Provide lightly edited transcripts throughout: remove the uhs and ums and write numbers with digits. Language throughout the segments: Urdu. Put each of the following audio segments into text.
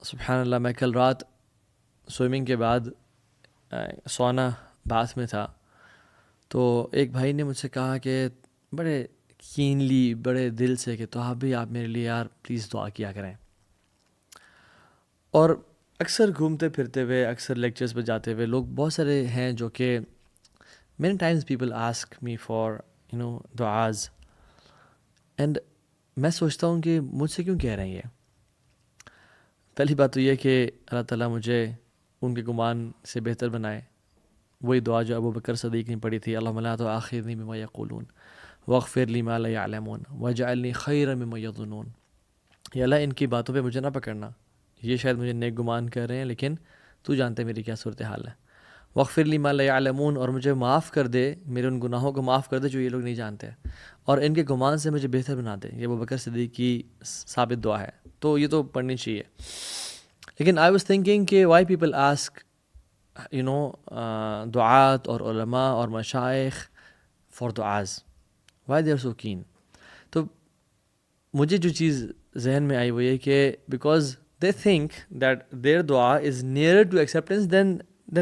سبحان اللہ، میں کل رات سوئمنگ کے بعد سونا باتھ میں تھا، تو ایک بھائی نے مجھ سے کہا کہ بڑے کینلی، بڑے دل سے کہ تو آپ میرے لیے یار پلیز دعا کیا کریں. اور اکثر گھومتے پھرتے ہوئے، اکثر لیکچرز پہ جاتے ہوئے لوگ بہت سارے ہیں جو کہ many times people ask me for دعاز، اینڈ میں سوچتا ہوں کہ مجھ سے کیوں کہہ رہے ہیں یہ. پہلی بات تو یہ کہ اللہ تعالیٰ مجھے ان کے گمان سے بہتر بنائے. وہی دعا جو ابو بکر صدیق نے پڑھی تھی، اللہم لا تؤاخذنی بما یقولون واغفر لی ما لا یعلمون واجعلنی خیرا مما یظنون. یا اللہ ان کی باتوں پہ مجھے نہ پکڑنا، یہ شاید مجھے نیک گمان کر رہے ہیں لیکن تو جانتے میری کیا صورتحال ہے. واغفر لی ما لا یعلمون، اور مجھے معاف کر دے، میرے ان گناہوں کو معاف کر دے جو یہ لوگ نہیں جانتے، اور ان کے گمان سے مجھے بہتر بنا دے. یہ ابو بکر صدیق کی ثابت دعا ہے، تو یہ تو پڑھنی چاہیے. لیکن آئی واز تھنکنگ کہ وائی پیپل آسک دعات اور علماء اور مشائخ فار دعاز، why they are so keen. تو مجھے جو چیز ذہن میں آئی وہ یہ کہ because they think that their دعا is near to acceptance than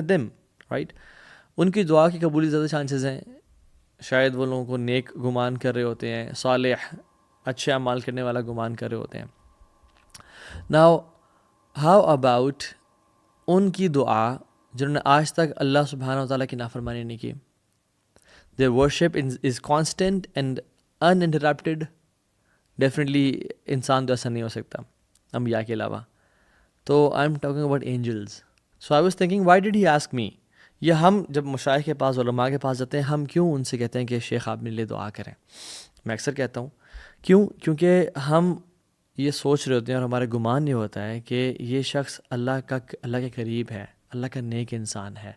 them, right. ان کی دعا کی قبولی زیادہ چانسز ہیں. شاید وہ لوگوں کو نیک گمان کر رہے ہوتے ہیں، صالح اچھے اعمال کرنے والا گمان کر رہے ہوتے ہیں. ناؤ ہاؤ اباؤٹ ان کی دعا جنہوں نے آج تک اللہ سبحانہ و تعالیٰ کی نافرمانی نہیں کی. their worship is constant and uninterrupted. Definitely انسان تو ایسا نہیں ہو سکتا انبیاء کے علاوہ. تو I am talking about angels. So I was thinking why did he ask me. یہ ہم جب مشائخ کے پاس، علماء کے پاس جاتے ہیں، ہم کیوں ان سے کہتے ہیں کہ شیخ آپ میرے لیے دعا کریں؟ میں اکثر کہتا ہوں کیونکہ ہم یہ سوچ رہے ہوتے ہیں اور ہمارا گمان یہ ہوتا ہے کہ یہ شخص اللہ کے قریب ہے، اللہ کا نیک انسان ہے،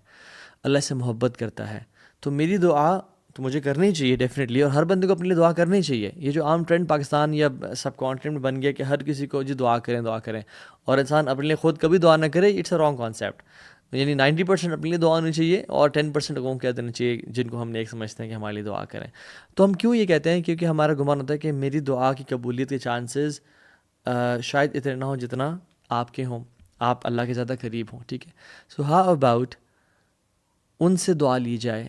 اللہ سے محبت کرتا ہے، تو میری دعا تو مجھے کرنی چاہیے ڈیفینیٹلی، اور ہر بندے کو اپنے لیے دعا کرنی چاہیے. یہ جو عام ٹرینڈ پاکستان یا سب کانٹیننٹ بن گیا کہ ہر کسی کو جی دعا کریں، اور انسان اپنے لیے خود کبھی دعا نہ کرے، اٹس اے رانگ کانسیپٹ. یعنی 90% اپنے لیے دعا ہونی چاہیے اور 10% لوگوں کو کہہ دینا چاہیے جن کو ہم نیک سمجھتے ہیں کہ ہمارے لیے دعا کریں. تو ہم کیوں یہ کہتے ہیں؟ کیونکہ ہمارا گمان ہوتا ہے کہ میری دعا کی قبولیت کے چانسز شاید اتنے نہ ہوں جتنا آپ کے ہوں، آپ اللہ کے زیادہ قریب ہوں. ٹھیک ہے، سو ہاؤ اباؤٹ ان سے دعا لی جائے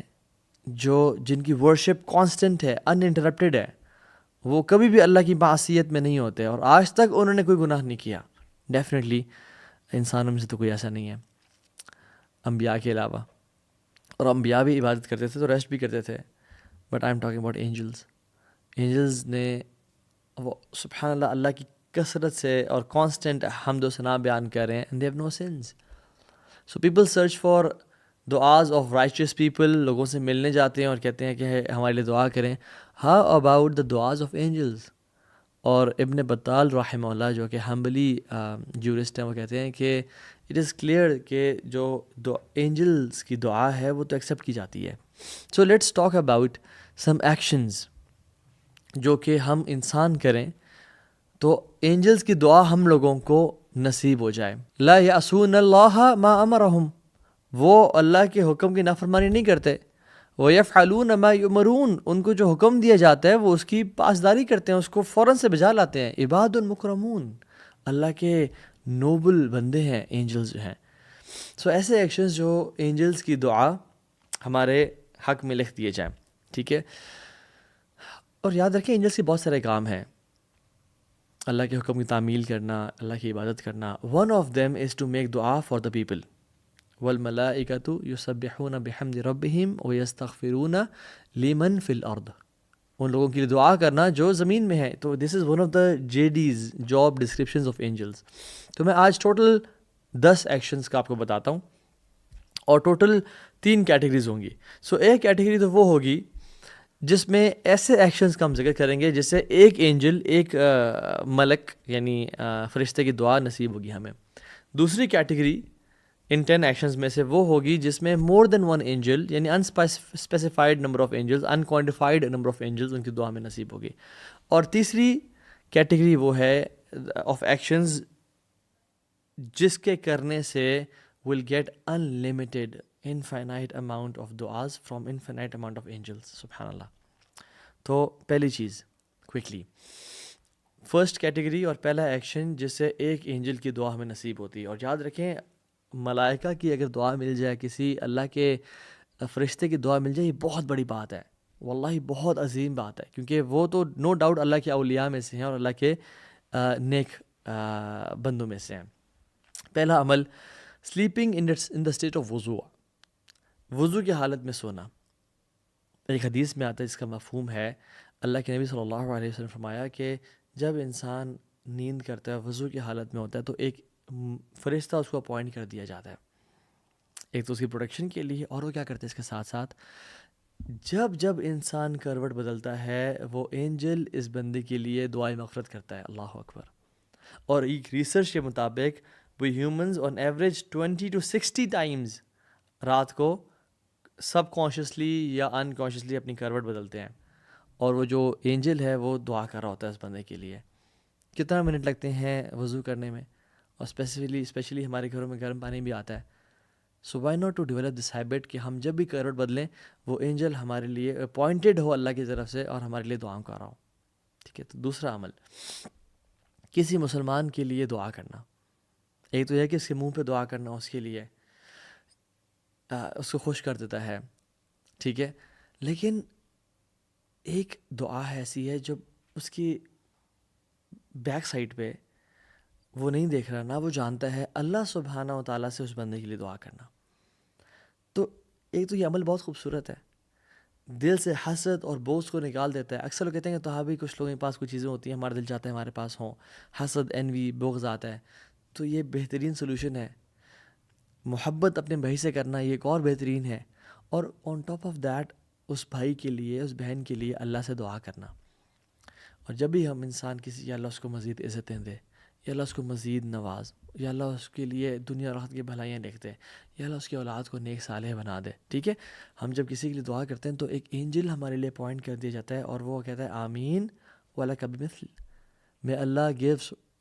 جن کی ورشپ کانسٹنٹ ہے، ان انٹرپٹیڈ ہے، وہ کبھی بھی اللہ کی معصیت میں نہیں ہوتے اور آج تک انہوں نے کوئی گناہ نہیں کیا. ڈیفینیٹلی انسانوں میں سے تو کوئی ایسا نہیں ہے انبیاء کے علاوہ، اور انبیاء بھی عبادت کرتے تھے تو ریسٹ بھی کرتے تھے. But I am talking about angels. Angels نے وہ سبحان اللہ اللہ کی کثرت سے اور کانسٹنٹ حمد و ثنا بیان کر رہے ہیں، and they have no sense. So people search for دعاز آف رائچیس پیپل. لوگوں سے ملنے جاتے ہیں اور کہتے ہیں کہ ہمارے لیے دعا کریں. ہاؤ اباؤٹ دا دعاز آف اینجلز؟ اور ابن بطال رحمہ اللہ جو کہ حنبلی جورسٹ ہیں، وہ کہتے ہیں کہ اٹ از کلیئر کہ جو اینجلز کی دعا ہے وہ تو ایکسیپٹ کی جاتی ہے. So let's talk about some actions جو کہ ہم انسان کریں تو اینجلز کی دعا ہم لوگوں کو نصیب ہو جائے. لا یعصون اللہ ما امرہم، وہ اللہ کے حکم کی نافرمانی نہیں کرتے. وَيَفْعَلُونَ مَا يُؤْمَرُونَ، ان کو جو حکم دیا جاتا ہے وہ اس کی پاسداری کرتے ہیں، اس کو فوراً سے بجا لاتے ہیں. عباد المکرمون، اللہ کے نوبل بندے ہیں اینجلز جو ہیں. سو ایسے ایکشنز جو اینجلز کی دعا ہمارے حق میں لکھ دیے جائیں. ٹھیک ہے، اور یاد رکھیں اینجلز کے بہت سارے کام ہیں. اللہ کے حکم کی تعمیل کرنا، اللہ کی عبادت کرنا. One of them is to make دعا فار دا پیپل. والملائکۃ یسبحون بحمد ربہم ویستغفرون لمن فی الارض، ان لوگوں کے لیے دعا کرنا جو زمین میں ہے. تو this is one of the JDs، job descriptions of angels. تو میں آج ٹوٹل 10 ایکشنز کا آپ کو بتاتا ہوں، اور ٹوٹل 3 کیٹیگریز ہوں گی. سو ایک کیٹیگری تو وہ ہوگی جس میں ایسے ایکشنز کا ہم ذکر کریں گے جس سے ایک اینجل، ایک ملک یعنی فرشتے کی دعا نصیب ہوگی ہمیں. دوسری کیٹیگری ان 10 ایکشنز میں سے وہ ہوگی جس میں مور دین ون اینجل یعنی unspecified number of angels, unquantified number of angels ان کی دعا میں نصیب ہوگی. اور تیسری کیٹیگری وہ ہے آف ایکشنز جس کے کرنے سے will get unlimited infinite amount of دعاز from infinite amount of angels. سبحان اللہ. تو پہلی چیز کوئکلی، فرسٹ کیٹیگری اور پہلا ایکشن جس سے ایک اینجل کی دعا ہمیں نصیب ہوتی ہے. اور یاد رکھیں ملائکہ کی اگر دعا مل جائے, کسی اللہ کے فرشتے کی دعا مل جائے, یہ بہت بڑی بات ہے, واللہ بہت عظیم بات ہے, کیونکہ وہ تو نو ڈاؤٹ اللہ کے اولیاء میں سے ہیں اور اللہ کے نیک بندوں میں سے ہیں. پہلا عمل sleeping in the state of وضو, وضو کی حالت میں سونا. ایک حدیث میں آتا ہے جس کا مفہوم ہے, اللہ کے نبی صلی اللہ علیہ وسلم فرمایا کہ جب انسان نیند کرتا ہے, وضو کی حالت میں ہوتا ہے, تو ایک فرشتہ اس کو اپوائنٹ کر دیا جاتا ہے, ایک تو اس کی پروٹیکشن کے لیے, اور وہ کیا کرتے ہیں اس کے ساتھ ساتھ جب انسان کروٹ بدلتا ہے وہ اینجل اس بندے کے لیے دعائیں مغفرت کرتا ہے. اللہ اکبر. اور ایک ریسرچ کے مطابق وہ humans on average 20 to 60 Times رات کو سب کانشیسلی یا انکانشیسلی اپنی کروٹ بدلتے ہیں, اور وہ جو اینجل ہے وہ دعا کر رہا ہوتا ہے اس بندے کے لیے. کتنا منٹ لگتے ہیں وضو کرنے میں, اور اسپیشلی ہمارے گھروں میں گرم پانی بھی آتا ہے. So why not to develop this habit کہ ہم جب بھی کروٹ بدلیں وہ اینجل ہمارے لیے اپوائنٹڈ ہو اللہ کی طرف سے اور ہمارے لیے دعاؤں کر رہا ہو. ٹھیک ہے. تو دوسرا عمل کسی مسلمان کے لیے دعا کرنا. ایک تو یہ کہ اس کے منہ پہ دعا کرنا اس کے لیے اس کو خوش کر دیتا ہے, ٹھیک ہے, لیکن ایک دعا ایسی ہے جو اس کی بیک سائڈ پہ وہ نہیں دیکھ رہا, نہ وہ جانتا ہے, اللہ سبحانہ و تعالیٰ سے اس بندے کے لیے دعا کرنا. تو ایک تو یہ عمل بہت خوبصورت ہے, دل سے حسد اور بغض کو نکال دیتا ہے. اکثر لوگ کہتے ہیں کہ تو بھی کچھ لوگوں کے پاس کچھ چیزیں ہوتی ہیں, ہمارا دل چاہتا ہے ہمارے پاس ہوں, حسد انوی بغض آتا ہے. تو یہ بہترین سلوشن ہے, محبت اپنے بھائی سے کرنا یہ ایک اور بہترین ہے. اور آن ٹاپ آف دیٹ اس بھائی کے لیے, اس بہن کے لیے اللہ سے دعا کرنا. اور جب بھی ہم انسان کسی, یا اللہ اس کو مزید عزتیں دے, یا اللہ اس کو مزید نواز, یا اللہ اس کے لیے دنیا اور آخرت کی بھلائیاں دیکھتے, یا اللہ اس کی اولاد کو نیک صالح بنا دے. ٹھیک ہے, ہم جب کسی کے لیے دعا کرتے ہیں تو ایک اینجل ہمارے لیے اپوائنٹ کر دیا جاتا ہے, اور وہ کہتا ہے آمین وَلَكَ بِمِثْلِ, میں اللہ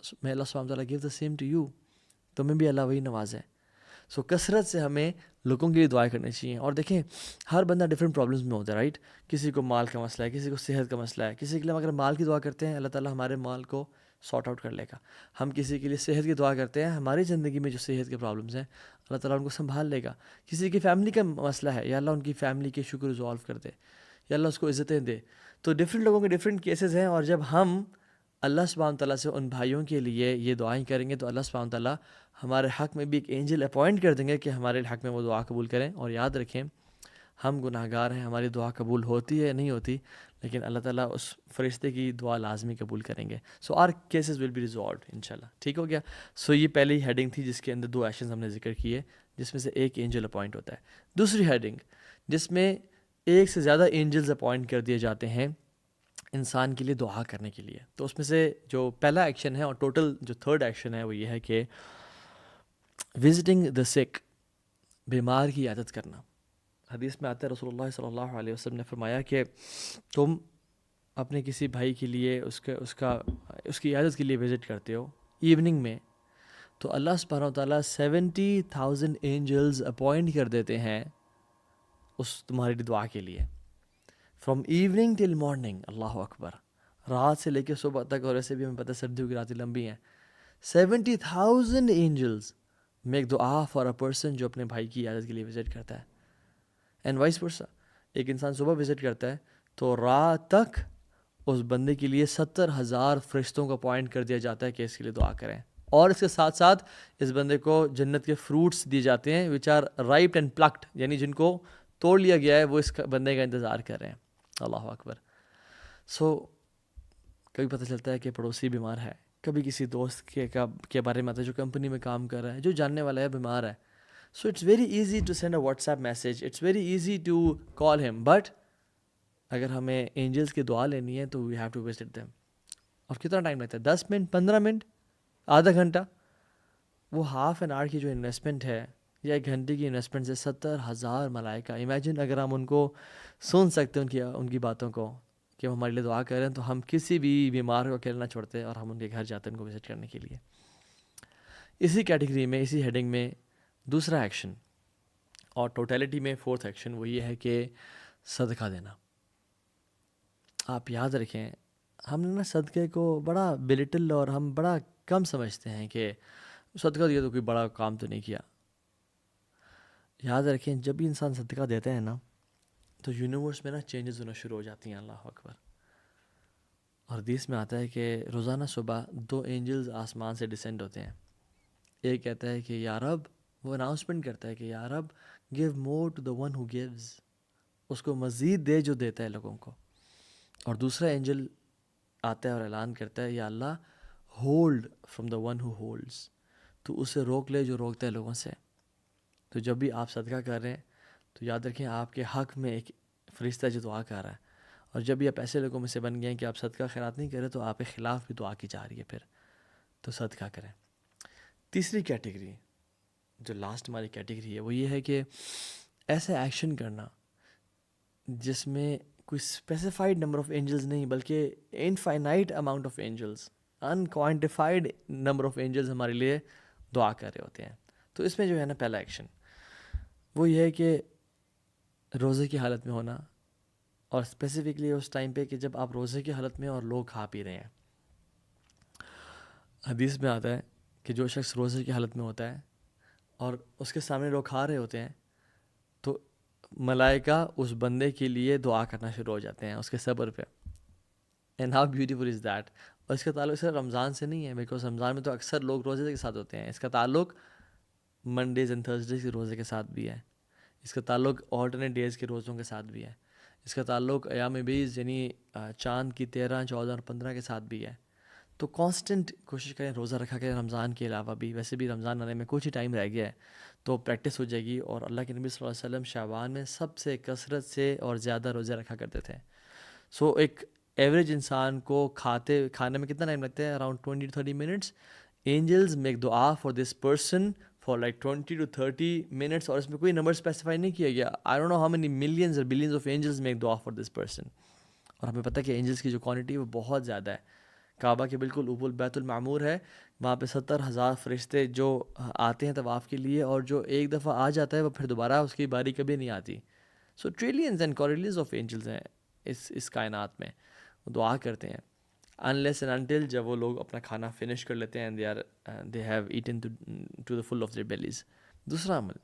سبحانہ وتعالیٰ give the same to you, تمہیں بھی اللہ وہی نوازے. سو کثرت سے ہمیں لوگوں کے لیے دعائیں کرنی چاہیے. اور دیکھیں ہر بندہ ڈفرینٹ پرابلمس میں ہوتا ہے, رائٹ. کسی کو مال کا مسئلہ ہے, کسی کو صحت کا مسئلہ ہے, کسی کے لیے اگر مال کی دعا کرتے ہیں اللہ تعالیٰ ہمارے مال کو سارٹ آؤٹ کر لے گا. ہم کسی کے لیے صحت کی دعا کرتے ہیں, ہماری زندگی میں جو صحت کے پرابلمس ہیں اللہ تعالیٰ ان کو سنبھال لے گا. کسی کی فیملی کا مسئلہ ہے, یا اللہ ان کی فیملی کے شکر ریزالو کر دے, یا اللہ اس کو عزتیں دے. تو ڈفرینٹ لوگوں کے ڈفرینٹ کیسز ہیں, اور جب ہم اللہ سبحانہ تعالیٰ سے ان بھائیوں کے لیے یہ دعائیں کریں گے تو اللہ سبحانہ تعالیٰ ہمارے حق میں بھی ایک اینجل اپوائنٹ کر دیں گے کہ ہمارے حق میں وہ دعا قبول کریں. اور یاد رکھیں ہم گناہ گار ہیں, ہماری دعا قبول ہوتی ہے نہیں ہوتی, لیکن اللہ تعالیٰ اس فرشتے کی دعا لازمی قبول کریں گے. So our cases will be resolved انشاءاللہ. ٹھیک ہو گیا. سو یہ پہلی ہیڈنگ تھی جس کے اندر 2 ایکشنز ہم نے ذکر کیے, جس میں سے ایک اینجل اپوائنٹ ہوتا ہے. دوسری ہیڈنگ جس میں ایک سے زیادہ اینجلز اپوائنٹ کر دیے جاتے ہیں انسان کے لیے دعا کرنے کے لیے. تو اس میں سے جو پہلا ایکشن ہے اور ٹوٹل جو تھرڈ ایکشن ہے وہ یہ ہے کہ وزٹنگ دا سک, بیمار کی عیادت کرنا. حدیث میں آتا ہے رسول اللہ صلی اللہ علیہ وسلم نے فرمایا کہ تم اپنے کسی بھائی کے لیے اس کی عیادت کے لیے وزٹ کرتے ہو ایوننگ میں, تو اللہ سبحانہ و تعالیٰ 70,000 اینجلز اپوائنٹ کر دیتے ہیں اس تمہاری دعا کے لیے, فرام ایوننگ ٹل مارننگ. اللہ اکبر. رات سے لے کے صبح تک, اور ایسے بھی ہمیں پتہ ہے سردیوں کی راتیں لمبی ہیں. 70,000 اینجلز میک دعا فار اے پرسن جو اپنے بھائی کی عیادت کے لیے وزٹ کرتا ہے. اینڈ وائس ورسا, ایک انسان صبح وزٹ کرتا ہے تو رات تک اس بندے کے لیے 70,000 فرشتوں کو اپوائنٹ کر دیا جاتا ہے کہ اس کے لیے دعا کریں. اور اس کے ساتھ ساتھ اس بندے کو جنت کے فروٹس دیے جاتے ہیں وچ آر رائپڈ اینڈ پلکڈ, یعنی جن کو توڑ لیا گیا ہے وہ اس بندے کا انتظار کر رہے ہیں. اللہ اکبر. سو کبھی پتہ چلتا ہے کہ پڑوسی بیمار ہے, کبھی کسی دوست کے بارے میں آتا ہے جو کمپنی میں کام کر رہا ہے, جو جاننے والا ہے بیمار ہے. So it's very easy to send a WhatsApp message, it's very easy to call him, but اگر ہمیں اینجلس کی دعا لینی ہے تو we have to visit them. اور کتنا ٹائم لگتا ہے؟ 10 منٹ, 15 منٹ, آدھا گھنٹہ. وہ ہاف این آور کی جو انویسٹمنٹ ہے یا 1 گھنٹے کی انویسٹمنٹ سے 70,000 ملائکہ. امیجن اگر ہم ان کو سن سکتے ہیں ان کی باتوں کو کہ وہ ہمارے لیے دعا کریں, تو ہم کسی بھی بیمار کو اکیلا نہ چھوڑتے اور ہم ان کے گھر جاتے ہیں ان کو وزٹ کرنے کے لیے. اسی کیٹیگری میں, اسی ہیڈنگ میں دوسرا ایکشن اور ٹوٹیلٹی میں 4تھ ایکشن وہ یہ ہے کہ صدقہ دینا. آپ یاد رکھیں ہم نے نا صدقے کو بڑا بلٹل اور ہم بڑا کم سمجھتے ہیں کہ صدقہ دیا تو کوئی بڑا کام تو نہیں کیا. یاد رکھیں جب بھی انسان صدقہ دیتے ہیں نا تو یونیورس میں نا چینجز ہونا شروع ہو جاتی ہیں. اللہ اکبر. اور حدیث میں آتا ہے کہ روزانہ صبح 2 اینجلز آسمان سے ڈسینڈ ہوتے ہیں. ایک کہتا ہے کہ یا رب، وہ اناؤنسمنٹ کرتا ہے کہ یا رب give more to the one who gives, اس کو مزید دے جو دیتا ہے لوگوں کو. اور دوسرا اینجل آتا ہے اور اعلان کرتا ہے یا اللہ hold from the one who holds, تو اسے روک لے جو روکتا ہے لوگوں سے. تو جب بھی آپ صدقہ کر رہے ہیں تو یاد رکھیں آپ کے حق میں ایک فرشتہ جو دعا کر رہا ہے. اور جب بھی آپ ایسے لوگوں میں سے بن گئے ہیں کہ آپ صدقہ خیرات نہیں کریں تو آپ کے خلاف بھی دعا کی جا رہی ہے پھر. تو صدقہ کریں. تیسری کیٹیگری جو لاسٹ ہماری کیٹیگری ہے وہ یہ ہے کہ ایسا ایکشن کرنا جس میں کوئی اسپیسیفائڈ نمبر آف اینجلز نہیں بلکہ infinite amount of angels, unquantified number of angels ہمارے لیے دعا کر رہے ہوتے ہیں. تو اس میں جو ہے نا پہلا ایکشن وہ یہ ہے کہ روزے کی حالت میں ہونا، اور اسپیسیفکلی اس ٹائم پہ کہ جب آپ روزے کی حالت میں اور لوگ کھا پی رہے ہیں. حدیث میں آتا ہے کہ جو شخص روزے کی حالت میں ہوتا ہے اور اس کے سامنے لوگ کھا رہے ہوتے ہیں تو ملائکہ اس بندے کے لیے دعا کرنا شروع ہو جاتے ہیں اس کے صبر پہ. And how beautiful is that. اور اس کا تعلق صرف رمضان سے نہیں ہے، بیکاز رمضان میں تو اکثر لوگ روزے کے ساتھ ہوتے ہیں. اس کا تعلق منڈیز اینڈ تھرسڈیز کے روزے کے ساتھ بھی ہے. اس کا تعلق آلٹرنیٹ ڈیز کے روزوں کے ساتھ بھی ہے. اس کا تعلق ایام بیز یعنی چاند کی 13، 14 اور 15 کے ساتھ بھی ہے. تو کانسٹنٹ کوشش کریں روزہ رکھا کریں رمضان کے علاوہ بھی. ویسے بھی رمضان آنے میں کچھ ہی ٹائم رہ گیا ہے تو پریکٹس ہو جائے گی. اور اللہ کے نبی صلی اللہ علیہ وسلم شعبان میں سب سے کثرت سے اور زیادہ روزے رکھا کرتے تھے. سو ایک ایوریج انسان کو کھانے میں کتنا ٹائم لگتا ہے؟ Around 20 to 30 minutes. Angels make دعا for this person for like 20 to 30 minutes. اور اس میں کوئی نمبر اسپیسیفائی نہیں کیا گیا. I don't know how many millions اور بلینز آف اینجلز میک دعا فار دس پرسن. اور ہمیں پتہ کہ اینجلز کی جو کوانٹٹی وہ بہت زیادہ ہے. کعبہ کے بالکل اوپر بیت المعمور ہے، وہاں پہ 70,000 فرشتے جو آتے ہیں طواف کے لیے، اور جو ایک دفعہ آ جاتا ہے وہ پھر دوبارہ اس کی باری کبھی نہیں آتی. سو ٹریلینز اینڈ کوریلینز آف اینجلز ہیں اس کائنات میں. وہ دعا کرتے ہیں unless and until جب وہ لوگ اپنا کھانا فنش کر لیتے ہیں and they have eaten to the full of their bellies. دوسرا عمل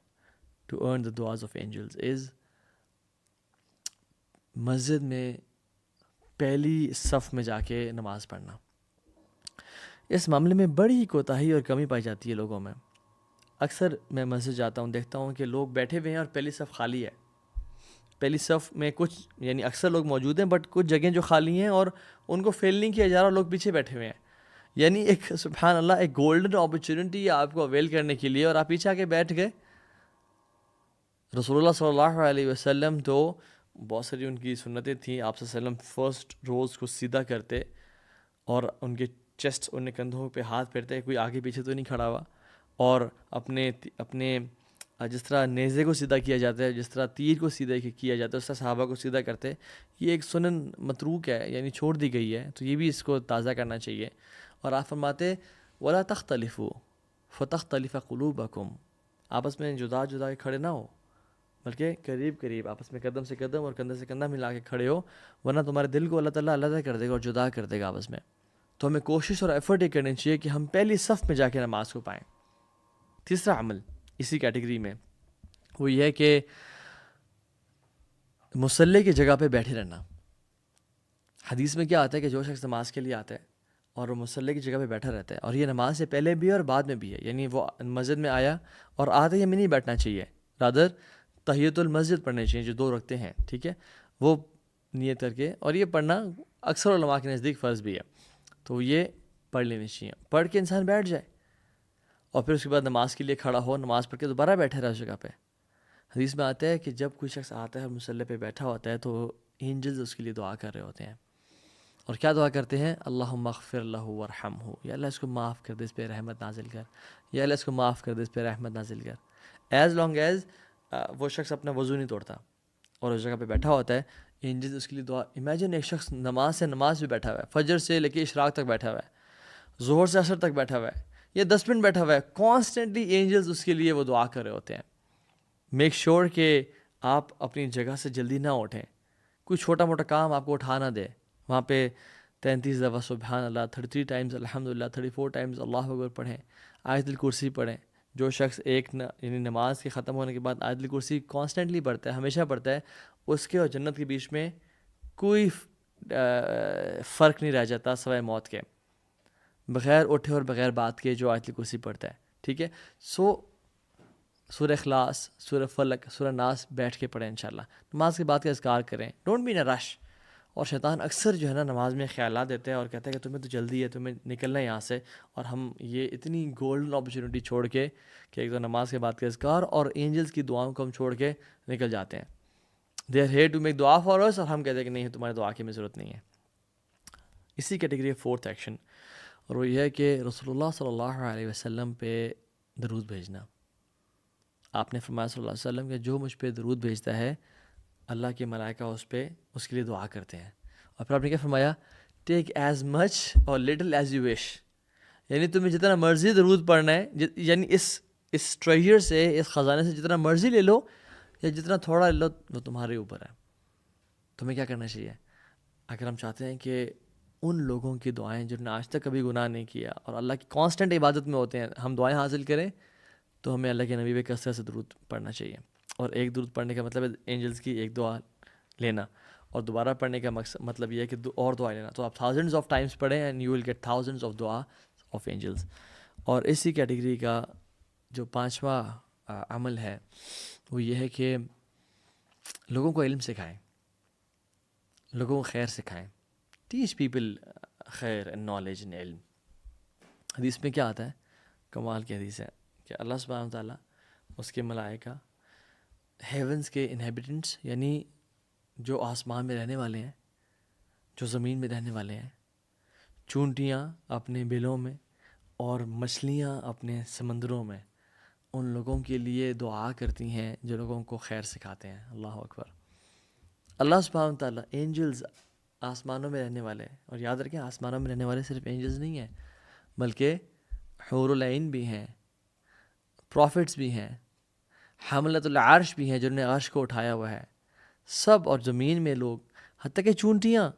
to earn the du'as of angels is مسجد میں پہلی صف میں جا کے نماز پڑھنا. اس معاملے میں بڑی ہی کوتاہی اور کمی پائی جاتی ہے لوگوں میں. اکثر میں مسجد جاتا ہوں دیکھتا ہوں کہ لوگ بیٹھے ہوئے ہیں اور پہلی صف خالی ہے. پہلی صف میں کچھ یعنی اکثر لوگ موجود ہیں بٹ کچھ جگہیں جو خالی ہیں اور ان کو فیل نہیں کیا جا رہا، لوگ پیچھے بیٹھے ہوئے ہیں. یعنی ایک سبحان اللہ ایک گولڈن اپرچونٹی آپ کو اویل کرنے کے لیے اور آپ پیچھے آ کے بیٹھ گئے. رسول اللہ صلی اللہ علیہ وسلم تو بہت ساری ان کی سنتیں تھیں. آپ صلی اللہ علیہ وسلم فرسٹ روز کو سیدھا کرتے اور ان کے چیسٹ ان کندھوں پہ ہاتھ پھیرتے، کوئی آگے پیچھے تو نہیں کھڑا ہوا. اور اپنے جس طرح نیزے کو سیدھا کیا جاتا ہے، جس طرح تیر کو سیدھا کیا جاتا ہے، اس طرح صحابہ کو سیدھا کرتے. یہ ایک سنن متروک ہے، یعنی چھوڑ دی گئی ہے. تو یہ بھی اس کو تازہ کرنا چاہیے. اور آپ فرماتے وَلَا تَخْتَلِفُوا فَتَخْتَلِفَ قُلُوبَكُمْ، آپس میں جدا جدا کھڑے نہ ہو بلکہ قریب قریب آپس میں قدم سے قدم اور کندھے سے کندھا ملا کے کھڑے ہو، ورنہ تمہارے دل کو اللہ تعالیٰ علیحدہ کر دے گا اور جدا کر دے گا آپس میں. تو ہمیں کوشش اور ایفرٹ یہ کرنی چاہیے کہ ہم پہلی صف میں جا کے نماز کو پائیں. تیسرا عمل اسی کیٹیگری میں وہ یہ ہے کہ مصلی کی جگہ پہ بیٹھے رہنا. حدیث میں کیا آتا ہے کہ جو شخص نماز کے لیے آتا ہے اور وہ مصلی کی جگہ پہ بیٹھا رہتا ہے، اور یہ نماز سے پہلے بھی اور بعد میں بھی ہے، یعنی وہ مسجد میں آیا اور آتے ہی ہمیں نہیں بیٹھنا چاہیے، رادر تحیۃ المسجد پڑھنے چاہیے جو 2 رکعتیں ہیں، ٹھیک ہے، وہ نیت کر کے. اور یہ پڑھنا اکثر علماء کے نزدیک فرض بھی ہے، تو یہ پڑھ لینی چاہیے. پڑھ کے انسان بیٹھ جائے اور پھر اس کے بعد نماز کے لیے کھڑا ہو، نماز پڑھ کے دوبارہ بیٹھے رہے اس جگہ پہ. حدیث میں آتا ہے کہ جب کوئی شخص آتا ہے اور مصلی پہ بیٹھا ہوتا ہے تو اینجلز اس کے لیے دعا کر رہے ہوتے ہیں. اور کیا دعا کرتے ہیں؟ اللہم اغفر لہ ورحمہ، یا اللہ اس کو معاف کر دے، اس پہ رحمت نازل کر، یا اللہ اس کو معاف کر دے، اس پہ رحمت نازل کر. ایز لانگ ایز وہ شخص اپنا وضو نہیں توڑتا اور اس جگہ پہ بیٹھا ہوتا ہے، اینجلز اس کے لیے دعا. امیجن ایک شخص نماز پہ بیٹھا ہوا ہے، فجر سے لے کے اشراق تک بیٹھا ہوا ہے، ظہر سے عصر تک بیٹھا ہوا ہے، یا 10 منٹ بیٹھا ہوا ہے، کانسٹنٹلی اینجلز اس کے لیے وہ دعا کر رہے ہوتے ہیں. میک شیور کہ آپ اپنی جگہ سے جلدی نہ اٹھیں، کوئی چھوٹا موٹا کام آپ کو اٹھا نہ دے. وہاں پہ 33 دفعہ سبحان اللہ، 33 ٹائمز الحمدللہ، 34 ٹائمز اللہ اکبر پڑھیں، آیت الکرسی پڑھیں. جو شخص یعنی نماز کے ختم ہونے کے بعد آیت الکرسی کانسٹنٹلی پڑھتا ہے، ہمیشہ پڑھتا ہے، اس کے اور جنت کے بیچ میں کوئی فرق نہیں رہ جاتا سوائے موت کے. بغیر اٹھے اور بغیر بات کے جو آیت الکرسی پڑھتا ہے، ٹھیک ہے. سو سورہ اخلاص، سورہ فلق، سورہ ناس بیٹھ کے پڑھیں انشاءاللہ. نماز کے بعد کا اذکار کریں، ڈونٹ بی ان اے رش. اور شیطان اکثر جو ہے نا نماز میں خیالات دیتے ہیں اور کہتا ہے کہ تمہیں تو جلدی ہے، تمہیں نکلنا ہے یہاں سے. اور ہم یہ اتنی گولڈن اپرچونیٹی چھوڑ کے کہ ایک تو نماز کے بعد کا اذکار اور اینجلز کی دعاؤں کو ہم چھوڑ کے نکل جاتے ہیں. They are here to make دعا فار اس، اور ہم کہتے ہیں کہ نہیں تمہارے دعا کی ہمیں ضرورت نہیں ہے. اسی کیٹیگری ہے فورتھ ایکشن، اور وہ یہ ہے کہ رسول اللہ صلی اللہ علیہ وسلم پہ درود بھیجنا. آپ نے فرمایا صلی اللہ علیہ وسلم کہ جو مجھ پہ درود بھیجتا ہے اللہ کے ملائکہ اس کے لیے دعا کرتے ہیں. اور پھر آپ نے کیا فرمایا؟ ٹیک ایز مچ اور لٹل ایز یو وش. یعنی تمہیں جتنا مرضی درود پڑھنا ہے، یعنی اس ٹریجر سے، اس خزانے سے جتنا مرضی لے لو یا جتنا تھوڑا لے لو، وہ تمہارے اوپر ہے. تمہیں کیا کرنا چاہیے؟ اگر ہم چاہتے ہیں کہ ان لوگوں کی دعائیں جنہوں نے آج تک کبھی گناہ نہیں کیا اور اللہ کی کانسٹنٹ عبادت میں ہوتے ہیں، ہم دعائیں حاصل کریں، تو ہمیں اللہ کے نبی پہ کثرت سے درود پڑھنا چاہیے. اور ایک درود پڑھنے کا مطلب ہے اینجلز کی ایک دعا لینا، اور دوبارہ پڑھنے کا مطلب یہ ہے کہ اور دعا لینا. تو آپ تھاؤزنڈز آف ٹائمز پڑھیں and you will get thousands of دعا آف اینجلز. اور اسی کیٹیگری کا جو 5واں عمل ہے وہ یہ ہے کہ لوگوں کو علم سکھائیں، لوگوں کو خیر سکھائیں. ٹیچ پیپل خیر اینڈ نالج اینڈ علم. حدیث میں کیا آتا ہے؟ کمال کی حدیث ہے کہ اللہ سبحانہ وتعالیٰ، اس کے ملائکہ، ہیونس کے انہیبیٹنٹس یعنی جو آسمان میں رہنے والے ہیں، جو زمین میں رہنے والے ہیں، چونٹیاں اپنے بلوں میں اور مچھلیاں اپنے سمندروں میں، ان لوگوں کے لیے دعا کرتی ہیں جو لوگوں کو خیر سکھاتے ہیں. اللہ اکبر. اللہ سبحانہ وتعالیٰ، اینجلز آسمانوں میں رہنے والے ہیں. اور یاد رکھیں آسمانوں میں رہنے والے صرف اینجلز نہیں ہیں، بلکہ حور العین بھی ہیں، پروفٹس بھی ہیں، حملۃ العرش بھی ہیں جنہوں نے عرش کو اٹھایا ہوا ہے، سب. اور زمین میں لوگ، حتیٰ کہ چونٹیاں،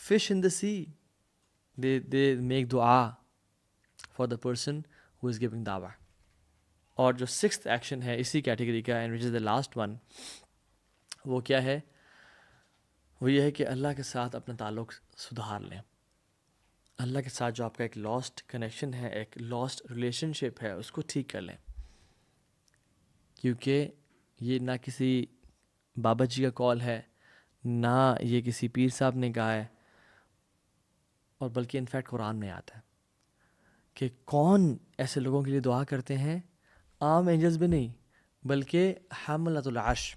fish in the sea, they make دعا for the person who is giving دعویٰ. اور جو 6th ایکشن ہے اسی کیٹیگری کا، and which is the last one, وہ کیا ہے؟ وہ یہ ہے کہ اللہ کے ساتھ اپنا تعلق سدھار لیں. اللہ کے ساتھ جو آپ کا ایک لاسٹ کنیکشن ہے، ایک لاسٹ ریلیشن شپ ہے، اس کو ٹھیک کر لیں. کیونکہ یہ نہ کسی بابا جی کا کال ہے، نہ یہ کسی پیر صاحب نے کہا ہے، اور بلکہ انفیکٹ قرآن میں آتا ہے کہ کون ایسے لوگوں کے لیے دعا کرتے ہیں؟ عام اینجلز بھی نہیں، بلکہ حملۃ العرش،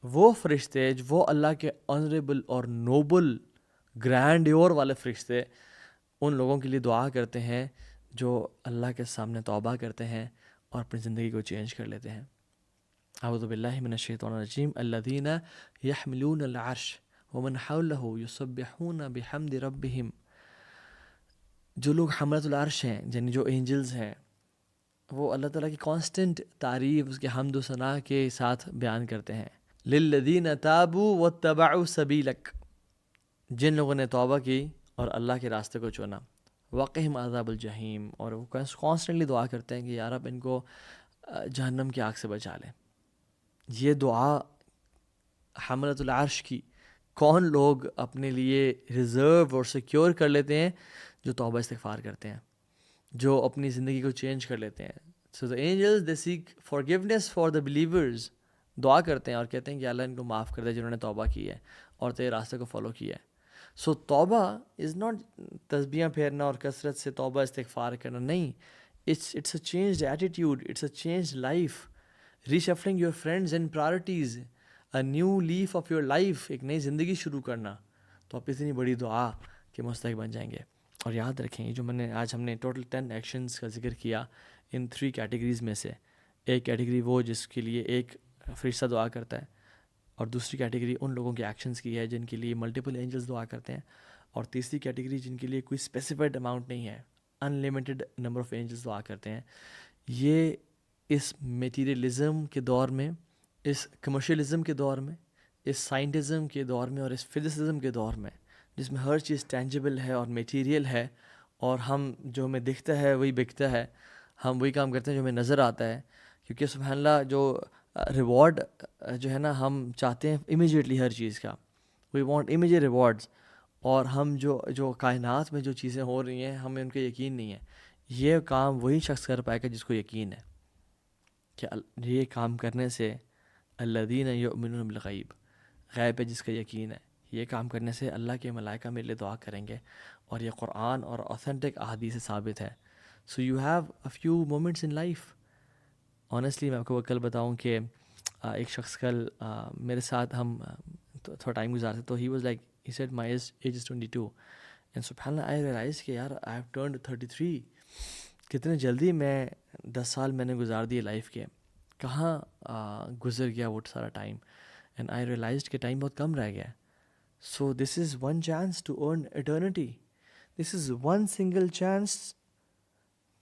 وہ فرشتے، وہ اللہ کے آنریبل اور نوبل گرینڈیور والے فرشتے، ان لوگوں کے لیے دعا کرتے ہیں جو اللہ کے سامنے توبہ کرتے ہیں اور اپنی زندگی کو چینج کر لیتے ہیں. اعوذ باللہ من الشیطان الرجیم. الذین یحملون العرش ومن حولہ یسبحون بحمد ربہم. جو لوگ حملۃ العرش ہیں، یعنی جو اینجلز ہیں، وہ اللہ تعالیٰ کی کانسٹنٹ تعریف، اس کے حمد و ثناء کے ساتھ بیان کرتے ہیں. للذین تابوا واتبعوا سبیلک. جن لوگوں نے توبہ کی اور اللہ کے راستے کو چنا. وقہم عذاب الجحیم. اور وہ کانسٹنٹلی دعا کرتے ہیں کہ یا رب ان کو جہنم کی آگ سے بچا لیں. یہ دعا حملۃ العرش کی کون لوگ اپنے لیے ریزرو اور سیکیور کر لیتے ہیں؟ جو توبہ استغفار کرتے ہیں، جو اپنی زندگی کو چینج کر لیتے ہیں. سو the angels they seek forgiveness for the believers. دعا کرتے ہیں اور کہتے ہیں کہ اللہ ان کو معاف کر دے جنہوں نے توبہ کی ہے اور تیرے راستے کو فالو کیا ہے. سو توبہ از ناٹ تسبیحاں پھیرنا اور کثرت سے توبہ استغفار کرنا، نہیں. It's a changed attitude, it's a changed life, reshuffling your friends and priorities, a new leaf of your life, ایک نئی زندگی شروع کرنا. تو آپ اتنی بڑی دعا کے مستحق بن جائیں گے. اور یاد رکھیں یہ جو ہم نے ٹوٹل 10 ایکشنز کا ذکر کیا ان 3 کیٹیگریز میں سے، ایک کیٹیگری وہ جس کے لیے ایک فرشتہ دعا کرتا ہے، اور دوسری کیٹیگری ان لوگوں کے ایکشنز کی ہے جن کے لیے ملٹیپل اینجلز دعا کرتے ہیں، اور تیسری کیٹیگری جن کے لیے کوئی اسپیسیفائڈ اماؤنٹ نہیں ہے، ان لمیٹڈ نمبر آف اینجلز دعا کرتے ہیں. یہ اس میٹیریلزم کے دور میں، اس کمرشلزم کے دور میں، اس سائنٹزم کے دور میں اور اس فزسزم کے دور میں جس میں ہر چیز ٹینجیبل ہے اور میٹیریل ہے، اور ہم جو ہمیں دکھتا ہے وہی بکتا ہے، ہم وہی کام کرتے ہیں جو ہمیں نظر آتا ہے، کیونکہ سبحان اللہ جو ریوارڈ جو ہے نا ہم چاہتے ہیں امیجیٹلی ہر چیز کا، وی وانٹ امیجیٹ ریوارڈز، اور ہم جو کائنات میں جو چیزیں ہو رہی ہیں ہمیں ان کا یقین نہیں ہے. یہ کام وہی شخص کر پائے گا جس کو یقین ہے کہ یہ کام کرنے سے الذین یؤمنون بالغیب، غیب پہ جس کا یقین ہے، یہ کام کرنے سے اللہ کے ملائکہ میرے لیے دعا کریں گے، اور یہ قرآن اور اوتھینٹک احادیث سے ثابت ہے. So you have a few moments in life. Honestly میں آپ کو کل بتاؤں کہ ایک شخص کل میرے ساتھ ہم تھوڑا ٹائم گزارتے، تو he was like he said my age is 22 and سبحان اللہ آئی ریئلائز کہ یار آئی ہیو ٹرنڈ 33. کتنے جلدی میں 10 سال میں نے گزار دیے لائف کے، کہاں گزر گیا وہ سارا ٹائم. اینڈ آئی ریئلائزڈ کہ ٹائم بہت کم رہ گیا. So this is one chance to earn eternity. This is one single chance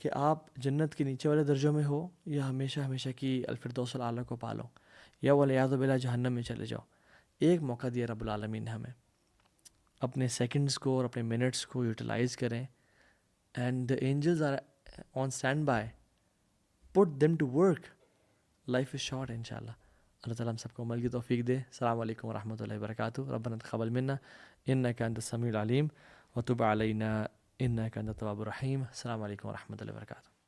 کہ آپ جنت کے نیچے والے درجوں میں ہو، یا ہمیشہ ہمیشہ کی الفردوس الاعلیٰ کو پالو، یا والعیاذ باللہ جہنم میں چلے جاؤ. ایک موقع دیا رب العالمین نے ہمیں، اپنے سیکنڈز کو اور اپنے منٹس کو یوٹیلائز کریں. And the angels are on stand by, put them to work. Life is short انشاءاللہ. اللہ تعالیٰ ہم سب کو عمل کی توفیق دے. السلام علیکم ورحمۃ اللہ وبرکاتہ. ربنا تقبل منا انک انت السمیع العلیم وتب علینا انک انت التواب الرحیم. السلام علیکم ورحمۃ اللہ وبرکاتہ.